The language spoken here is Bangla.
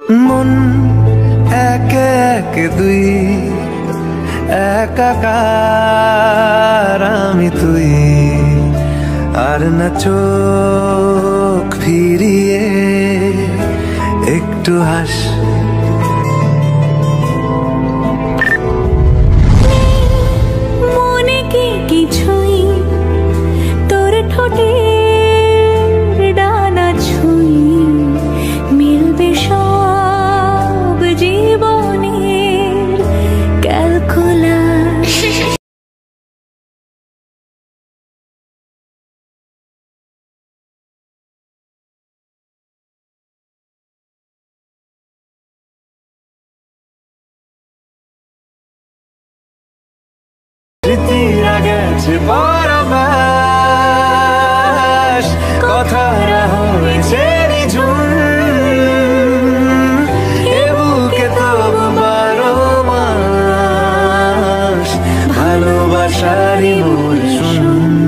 মন একে একে দুই, একাকার আমি তুই, আর না চোখ ফিরিয়ে একটু হাস। মনে কি কিছুই তোর ঠোঁটে ডানা ছুঁই, মিলবে সব জীবনের ক্যালকুলাস। স্মৃতিরা গেছে পরবাস, কথারা হয়েছে নিঝুম, এ বুকে তবু 12 মাস ভালোবাসারই মরশুম।